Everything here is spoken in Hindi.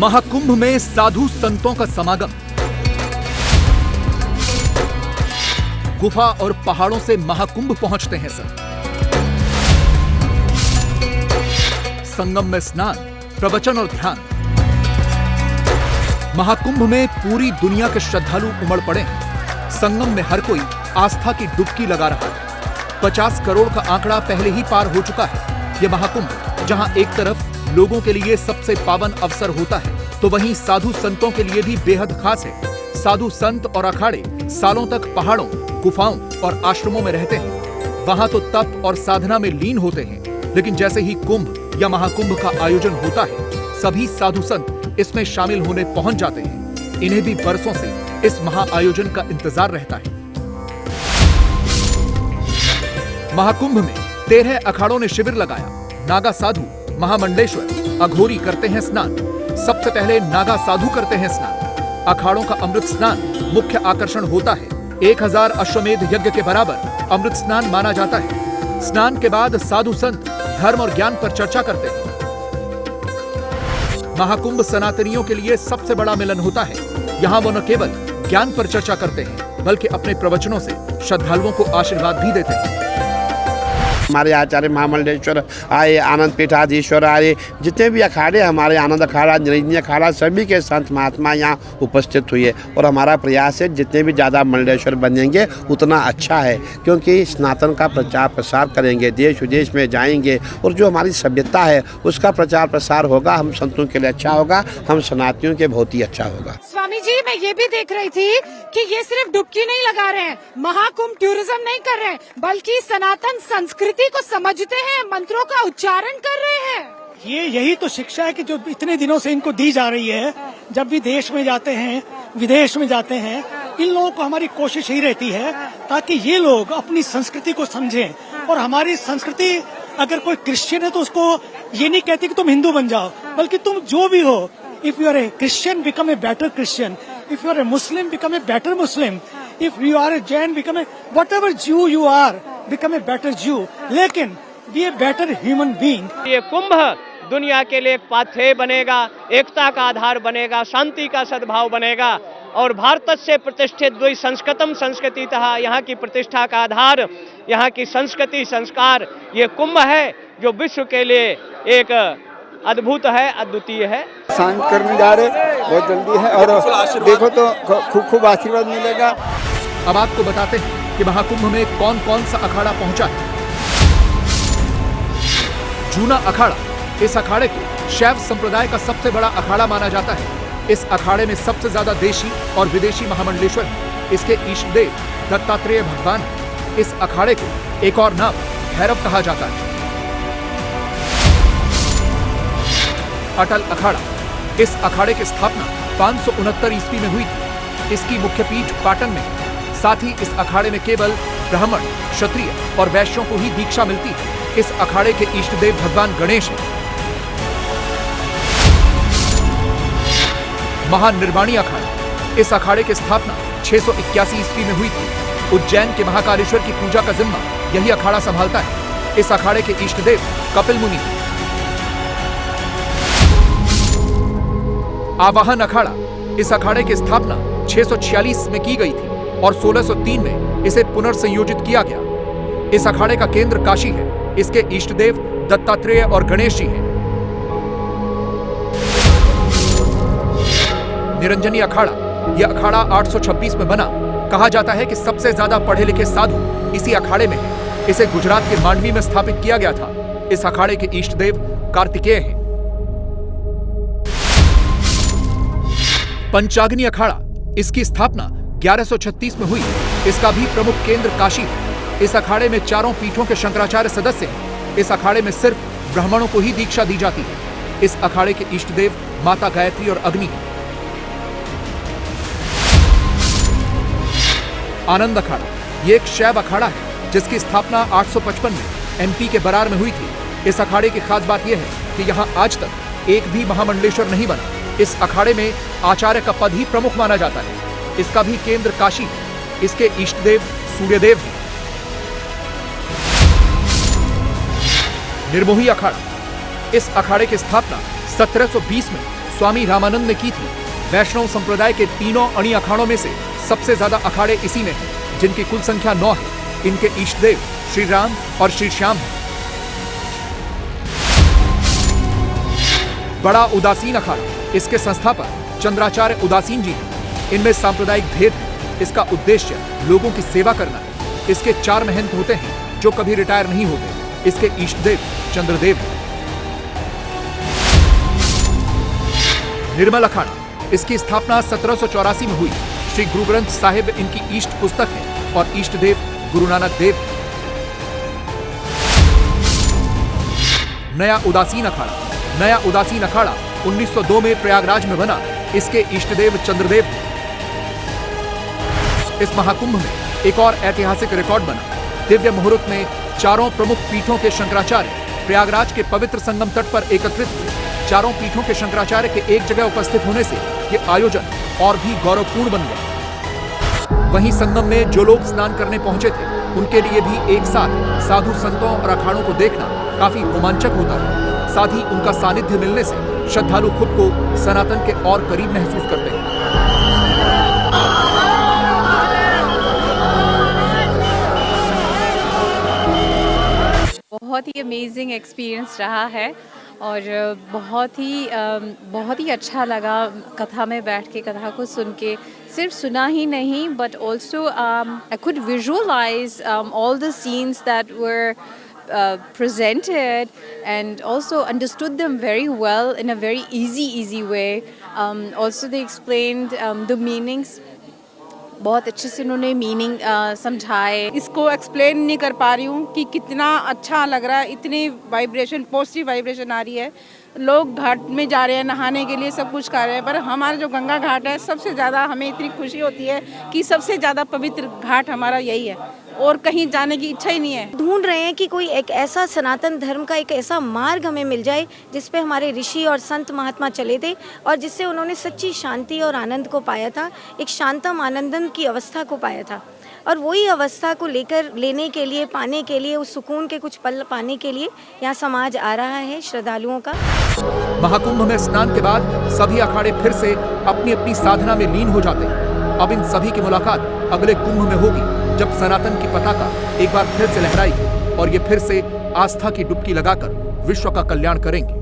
महाकुंभ में साधु संतों का समागम। गुफा और पहाड़ों से महाकुंभ पहुंचते हैं सब। संगम में स्नान, प्रवचन और ध्यान। महाकुंभ में पूरी दुनिया के श्रद्धालु उमड़ पड़े हैं। संगम में हर कोई आस्था की डुबकी लगा रहा है। 50 करोड़ का आंकड़ा पहले ही पार हो चुका है। यह महाकुंभ जहां एक तरफ लोगों के लिए सबसे पावन अवसर होता है, तो वहीं साधु संतों के लिए भी बेहद खास है। साधु संत और अखाड़े सालों तक पहाड़ों, गुफाओं और आश्रमों में रहते हैं। वहां तो तप और साधना में लीन होते हैं, लेकिन जैसे ही कुंभ या महाकुंभ का आयोजन होता है, सभी साधु संत इसमें शामिल होने पहुंच जाते हैं। इन्हें भी बरसों से इस महाआयोजन का इंतजार रहता है। महाकुंभ में 13 अखाड़ों ने शिविर लगाया। नागा साधु, महामंडलेश्वर, अघोरी करते हैं स्नान। सबसे पहले नागा साधु करते हैं स्नान। अखाड़ों का अमृत स्नान मुख्य आकर्षण होता है। 1000 अश्वमेध यज्ञ के बराबर अमृत स्नान माना जाता है। स्नान के बाद साधु संत धर्म और ज्ञान पर चर्चा करते हैं। महाकुंभ सनातनियों के लिए सबसे बड़ा मिलन होता है। यहाँ वो न केवल ज्ञान पर चर्चा करते हैं, बल्कि अपने प्रवचनों से श्रद्धालुओं को आशीर्वाद भी देते हैं। हमारे आचार्य महामंडलेश्वर आए, आनंद पीठाधीश्वर आए, जितने भी अखाड़े हमारे आनंद अखाड़ा, निरंजनी अखाड़ा, सभी के संत महात्मा यहाँ उपस्थित हुए। और हमारा प्रयास है जितने भी ज़्यादा मंडलेश्वर बनेंगे उतना अच्छा है, क्योंकि सनातन का प्रचार प्रसार करेंगे, देश विदेश में जाएंगे और जो हमारी सभ्यता है उसका प्रचार प्रसार होगा। हम संतों के लिए अच्छा होगा, हम सनातनियों के बहुत ही अच्छा होगा। स्वामी जी, मैं ये भी देख रही थी कि ये सिर्फ डुबकी नहीं लगा रहे हैं, महाकुंभ टूरिज्म नहीं कर रहे हैं, बल्कि सनातन संस्कृति को समझते हैं, मंत्रों का उच्चारण कर रहे हैं। यही तो शिक्षा है कि जो इतने दिनों से इनको दी जा रही है। जब भी देश में जाते हैं, विदेश में जाते हैं, इन लोगों को हमारी कोशिश ही रहती है ताकि ये लोग अपनी संस्कृति को समझें। और हमारी संस्कृति, अगर कोई क्रिश्चियन है तो उसको ये नहीं कहती कि तुम हिंदू बन जाओ, बल्कि तुम जो भी हो, if you are a Christian become a better Christian, if you are a Muslim become a better Muslim, if you are a Jain become a whatever Jew you are, become a better Jew, लेकिन be a better human being. ये कुंभ दुनिया के लिए एक पाथेय बनेगा, एकता का आधार बनेगा, शांति का सद्भाव बनेगा। और भारतस्य प्रतिष्ठित द्वि संस्कृतम संस्कृतितः, यहाँ की प्रतिष्ठा का आधार, यहाँ की संस्कृति संस्कार, ये कुंभ है जो विश्व के लिए एक अद्भुत है, अद्वितीय है। शांत करने जा रहे, बहुत जल्दी है और देखो तो खूब आशीर्वाद मिलेगा। अब आपको बताते हैं कि महाकुंभ में कौन कौन सा अखाड़ा पहुंचा है। जूना अखाड़ा, इस अखाड़े को शैव संप्रदाय का सबसे बड़ा अखाड़ा माना जाता है। इस अखाड़े में सबसे ज्यादा देशी और विदेशी महामंडलेश्वर हैं। इसके इष्ट देव दत्तात्रेय भगवान हैं। इस अखाड़े को एक और नाम भैरव कहा जाता है। अटल अखाड़ा, इस अखाड़े की स्थापना 569 ईस्वी में हुई थी। इसकी मुख्य पीठ पाटन में है। साथ ही इस अखाड़े में केवल ब्राह्मण, क्षत्रिय और वैश्यों को ही दीक्षा मिलती है। इस अखाड़े के इष्ट देव भगवान गणेश हैं। महानिर्वाणी अखाड़ा, इस अखाड़े की स्थापना 681 ईस्वी में हुई थी। उज्जैन के महाकालेश्वर की पूजा का जिम्मा यही अखाड़ा संभालता है। इस अखाड़े के इष्ट देव कपिल मुनि हैं। आवाहन अखाड़ा, इस अखाड़े की स्थापना 646 में की गई थी और 1603 में इसे पुनर्संयोजित किया गया। इस अखाड़े का केंद्र काशी है। इसके इष्ट देव दत्तात्रेय और गणेश जी हैं। निरंजनी अखाड़ा, यह अखाड़ा 826 में बना। कहा जाता है कि सबसे ज्यादा पढ़े लिखे साधु इसी अखाड़े में हैं। इसे गुजरात के मांडवी में स्थापित किया गया था। इस अखाड़े के इष्ट देव कार्तिकेय हैं। पंचाग्नि अखाड़ा, इसकी स्थापना 1136 में हुई। इसका भी प्रमुख केंद्र काशी है। इस अखाड़े में चारों पीठों के शंकराचार्य सदस्य हैं। इस अखाड़े में सिर्फ ब्राह्मणों को ही दीक्षा दी जाती है। इस अखाड़े के इष्ट देव माता गायत्री और अग्नि हैं। आनंद अखाड़ा, ये एक शैव अखाड़ा है जिसकी स्थापना 855 में एमपी के बरार में हुई थी। इस अखाड़े की खास बात यह है कि यहाँ आज तक एक भी महामंडलेश्वर नहीं बना। इस अखाड़े में आचार्य का पद ही प्रमुख माना जाता है। इसका भी केंद्र काशी है। इसके इष्ट देव सूर्यदेव हैं। निर्मोही अखाड़ा, इस अखाड़े की स्थापना 1720 में स्वामी रामानंद ने की थी। वैष्णव संप्रदाय के तीनों अणी अखाड़ों में से सबसे ज्यादा अखाड़े इसी में हैं, जिनकी कुल संख्या 9 है। इनके इष्ट देव श्री राम और श्री श्याम हैं। बड़ा उदासीन अखाड़ा, इसके संस्थापक चंद्राचार्य उदासीन जी हैं। इनमें सांप्रदायिक भेद है। इसका उद्देश्य लोगों की सेवा करना है। इसके 4 महंत होते हैं जो कभी रिटायर नहीं होते। इसके इष्ट देव चंद्रदेव हैं। निर्मल अखाड़ा, इसकी स्थापना 1784 में हुई। श्री गुरु ग्रंथ साहिब इनकी इष्ट पुस्तक है और इष्ट देव गुरु नानक देव। नया उदासीन अखाड़ा, नया उदासीन अखाड़ा 1902 में प्रयागराज में बना। इसके इष्ट देव चंद्रदेव थे। इस महाकुंभ में एक और ऐतिहासिक रिकॉर्ड बना। दिव्य मुहूर्त में चारों प्रमुख पीठों के शंकराचार्य प्रयागराज के पवित्र संगम तट पर एकत्रित हुए। चारों पीठों के शंकराचार्य के एक जगह उपस्थित होने से ये आयोजन और भी गौरवपूर्ण बन गया। वहीं संगम में जो लोग स्नान करने पहुंचे थे, उनके लिए भी एक साथ साधु संतों और अखाड़ों को देखना काफी रोमांचक होता है। साथ ही उनका सानिध्य मिलने से श्रद्धालु खुद को सनातन के और करीब महसूस करते हैं। बहुत ही अमेजिंग एक्सपीरियंस रहा है और बहुत ही अच्छा लगा कथा में बैठ के, कथा को सुन के। सिर्फ सुना ही नहीं, but also I could visualise all the scenes that were presented and also understood them very well in a very easy way. Also they explained the meanings. बहुत अच्छे से उन्होंने मीनिंग समझाए। इसको एक्सप्लेन नहीं कर पा रही हूँ कि कितना अच्छा लग रहा है। इतनी वाइब्रेशन, पॉजिटिव वाइब्रेशन आ रही है। लोग घाट में जा रहे हैं नहाने के लिए, सब कुछ कर रहे हैं, पर हमारा जो गंगा घाट है, सबसे ज़्यादा हमें इतनी खुशी होती है कि सबसे ज़्यादा पवित्र घाट हमारा यही है और कहीं जाने की इच्छा ही नहीं है। ढूंढ रहे हैं कि कोई एक ऐसा सनातन धर्म का एक ऐसा मार्ग हमें मिल जाए जिस पे हमारे ऋषि और संत महात्मा चले थे और जिससे उन्होंने सच्ची शांति और आनंद को पाया था, एक शांतम आनंदम की अवस्था को पाया था। और वही अवस्था को लेने के लिए, पाने के लिए, उस सुकून के कुछ पल पाने के लिए यहाँ समाज आ रहा है श्रद्धालुओं का। महाकुंभ में स्नान के बाद सभी अखाड़े फिर से अपनी अपनी साधना में लीन हो जाते हैं। अब इन सभी की मुलाकात अगले कुंभ में होगी, जब सनातन की पताका एक बार फिर से लहराएगी और ये फिर से आस्था की डुबकी लगाकर विश्व का कल्याण करेंगे।